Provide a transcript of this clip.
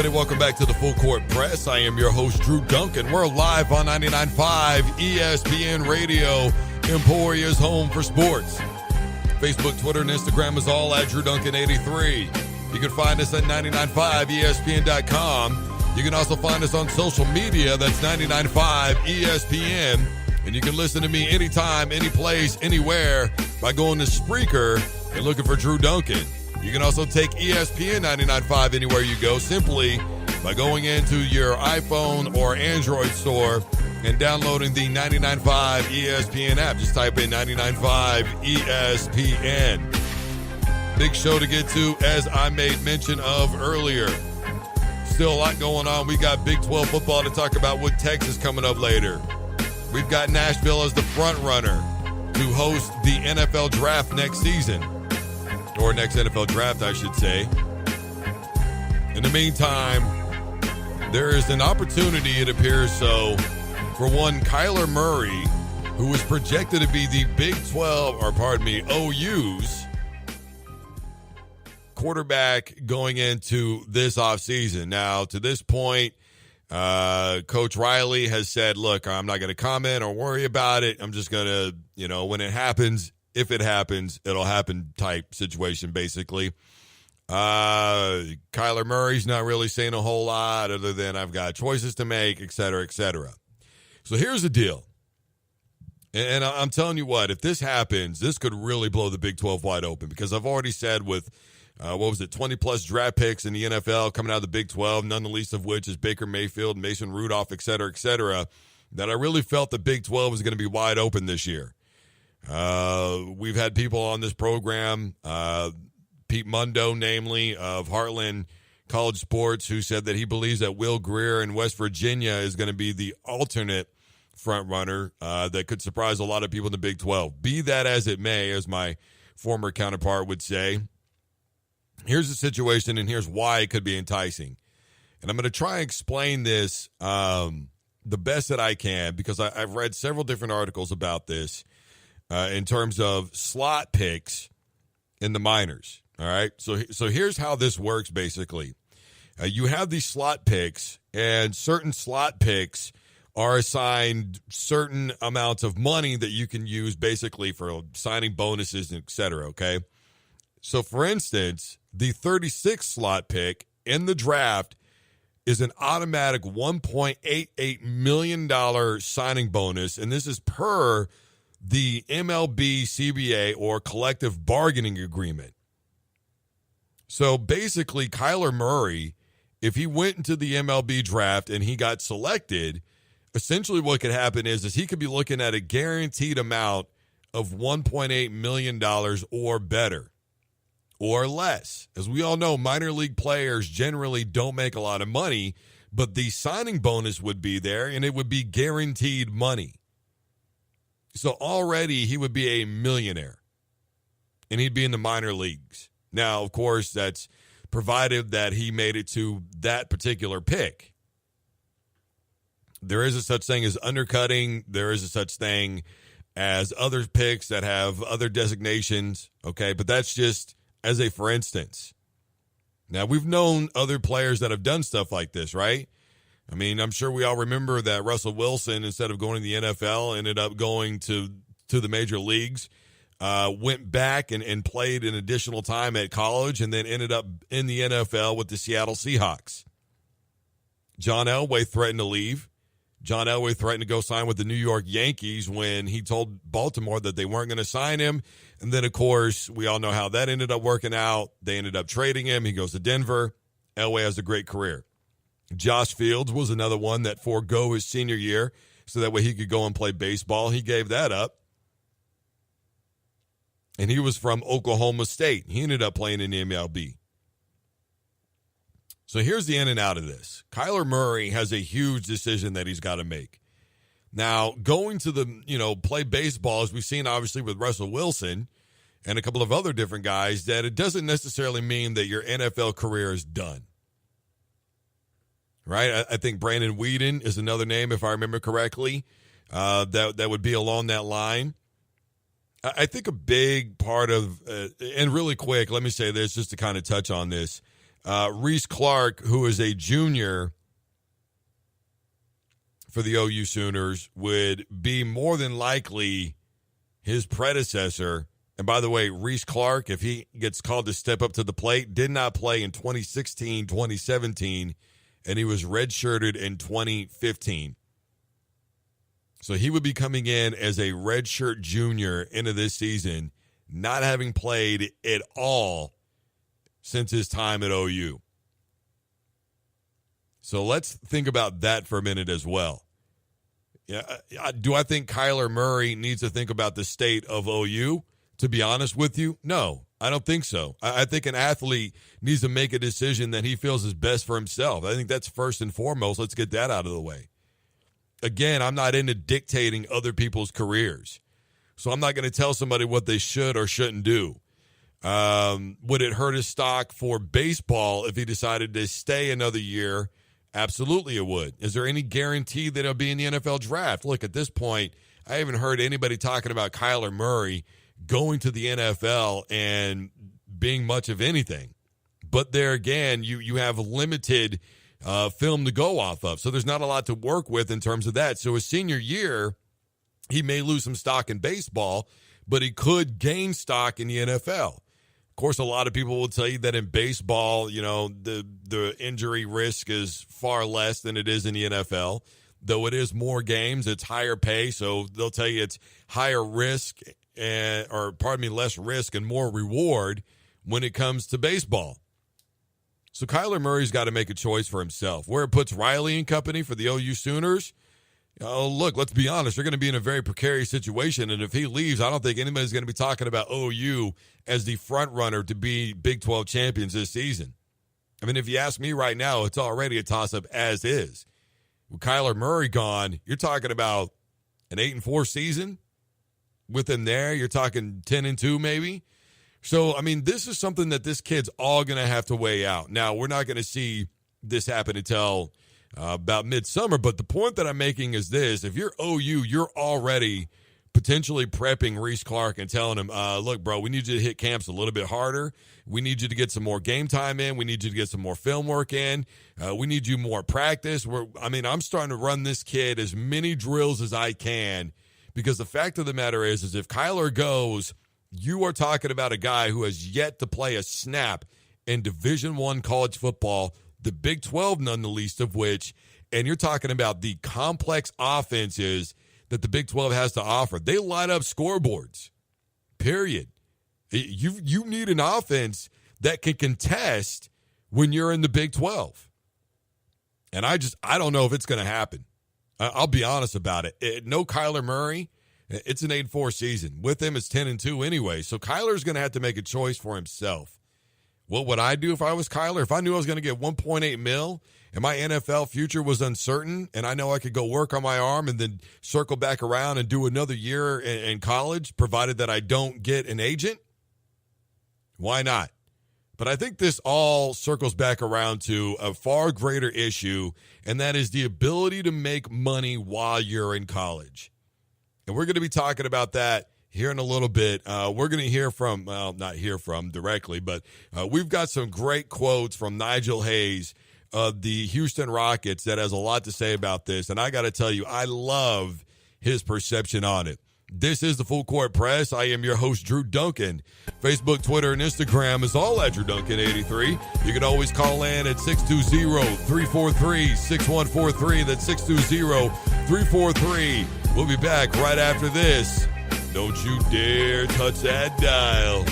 everybody. Welcome back to the Full Court Press. I am your host, Drew Duncan. We're live on 99.5 ESPN Radio, Emporia's home for sports. Facebook, Twitter, and Instagram is all at Drew Duncan83. You can find us at 995ESPN.com. You can also find us on social media. That's 99.5 ESPN. And you can listen to me anytime, any place, anywhere by going to Spreaker and looking for Drew Duncan. You can also take ESPN 99.5 anywhere you go simply by going into your iPhone or Android store and downloading the 99.5 ESPN app. Just type in 99.5 ESPN. Big show to get to, as I made mention of earlier. Still a lot going on. We got Big 12 football to talk about with Texas coming up later. We've got Nashville as the front runner to host the NFL draft next season. Or next NFL draft, I should say. In the meantime, there is an opportunity, it appears so, for one Kyler Murray, who is projected to be the Big 12, or pardon me, OU's quarterback going into this offseason. Now, to this point, Coach Riley has said, look, I'm not going to comment or worry about it. I'm just going to, when it happens, if it happens, it'll happen type situation, basically. Kyler Murray's not really saying a whole lot other than I've got choices to make, et cetera, et cetera. So here's the deal. And I'm telling you what, if this happens, this could really blow the Big 12 wide open because I've already said with, 20-plus draft picks in the NFL coming out of the Big 12, none the least of which is Baker Mayfield, Mason Rudolph, et cetera, that I really felt the Big 12 was going to be wide open this year. We've had people on this program, Pete Mundo, namely, of Heartland College Sports, who said that he believes that Will Grier in West Virginia is going to be the alternate front runner that could surprise a lot of people in the Big 12. Be that as it may, as my former counterpart would say, here's the situation and here's why it could be enticing. And I'm going to try and explain this the best that I can because I've read several different articles about this. In terms of slot picks in the minors, all right? So here's how this works, basically. You have these slot picks, and certain slot picks are assigned certain amounts of money that you can use, basically, for signing bonuses, et cetera, okay? So, for instance, the 36th slot pick in the draft is an automatic $1.88 million signing bonus, and this is per the MLB CBA or collective bargaining agreement. So basically, Kyler Murray, if he went into the MLB draft and he got selected, essentially what could happen is he could be looking at a guaranteed amount of $1.8 million or better or less. As we all know, minor league players generally don't make a lot of money, but the signing bonus would be there and it would be guaranteed money. So already he would be a millionaire, and he'd be in the minor leagues. Now, of course, that's provided that he made it to that particular pick. There is a such thing as undercutting. There is a such thing as other picks that have other designations, okay? But that's just as a for instance. Now, we've known other players that have done stuff like this, right? I mean, I'm sure we all remember that Russell Wilson, instead of going to the NFL, ended up going to the major leagues, went back and played an additional time at college, and then ended up in the NFL with the Seattle Seahawks. John Elway threatened to leave. John Elway threatened to go sign with the New York Yankees when he told Baltimore that they weren't going to sign him. And then, of course, we all know how that ended up working out. They ended up trading him. He goes to Denver. Elway has a great career. Josh Fields was another one that forego his senior year so that way he could go and play baseball. He gave that up. And he was from Oklahoma State. He ended up playing in the MLB. So here's the in and out of this. Kyler Murray has a huge decision that he's got to make. Now, going to the, play baseball, as we've seen obviously with Russell Wilson and a couple of other different guys, that it doesn't necessarily mean that your NFL career is done. Right? I think Brandon Whedon is another name, if I remember correctly, that would be along that line. I think a big part of, and really quick, let me say this just to kind of touch on this. Reese Clark, who is a junior for the OU Sooners, would be more than likely his predecessor. And by the way, Reese Clark, if he gets called to step up to the plate, did not play in 2016, 2017, and he was redshirted in 2015. So he would be coming in as a redshirt junior into this season, not having played at all since his time at OU. So let's think about that for a minute as well. Yeah, do I think Kyler Murray needs to think about the state of OU? To be honest with you, no, I don't think so. I think an athlete needs to make a decision that he feels is best for himself. I think that's first and foremost. Let's get that out of the way. Again, I'm not into dictating other people's careers. So I'm not going to tell somebody what they should or shouldn't do. Would it hurt his stock for baseball if he decided to stay another year? Absolutely it would. Is there any guarantee that he'll be in the NFL draft? Look, at this point, I haven't heard anybody talking about Kyler Murray going to the NFL and being much of anything. But there again, you have limited film to go off of. So there's not a lot to work with in terms of that. So his senior year, he may lose some stock in baseball, but he could gain stock in the NFL. Of course, a lot of people will tell you that in baseball, the injury risk is far less than it is in the NFL. Though it is more games, it's higher pay, so they'll tell you it's higher risk less risk and more reward when it comes to baseball. So Kyler Murray's got to make a choice for himself. Where it puts Riley and company for the OU Sooners, look, let's be honest, they're going to be in a very precarious situation, and if he leaves, I don't think anybody's going to be talking about OU as the front runner to be Big 12 champions this season. I mean, if you ask me right now, it's already a toss-up as is. With Kyler Murray gone, you're talking about an 8-4 season. With him there, you're talking 10-2 maybe. So, I mean, this is something that this kid's all going to have to weigh out. Now, we're not going to see this happen until about midsummer, but the point that I'm making is this. If you're OU, you're already potentially prepping Reese Clark and telling him, look, bro, we need you to hit camps a little bit harder. We need you to get some more game time in. We need you to get some more film work in. We need you more practice. I'm starting to run this kid as many drills as I can, because the fact of the matter is if Kyler goes, you are talking about a guy who has yet to play a snap in Division I college football, the Big 12 none the least of which, and you're talking about the complex offenses that the Big 12 has to offer. They light up scoreboards, period. You need an offense that can contest when you're in the Big 12. And I don't know if it's going to happen. I'll be honest about it. No Kyler Murray, it's an 8-4 season. With him, it's 10-2 anyway. So Kyler's going to have to make a choice for himself. What would I do if I was Kyler? If I knew I was going to get $1.8 million and my NFL future was uncertain and I know I could go work on my arm and then circle back around and do another year in college, provided that I don't get an agent, why not? But I think this all circles back around to a far greater issue, and that is the ability to make money while you're in college. And we're going to be talking about that here in a little bit. We're going to hear from, well, not hear from directly, but we've got some great quotes from Nigel Hayes of the Houston Rockets that has a lot to say about this. And I got to tell you, I love his perception on it. This is the Full Court Press. I am your host, Drew Duncan. Facebook, Twitter, and Instagram is all at Drew Duncan 83. You can always call in at 620-343-6143. That's 620-343. We'll be back right after this. Don't you dare touch that dial.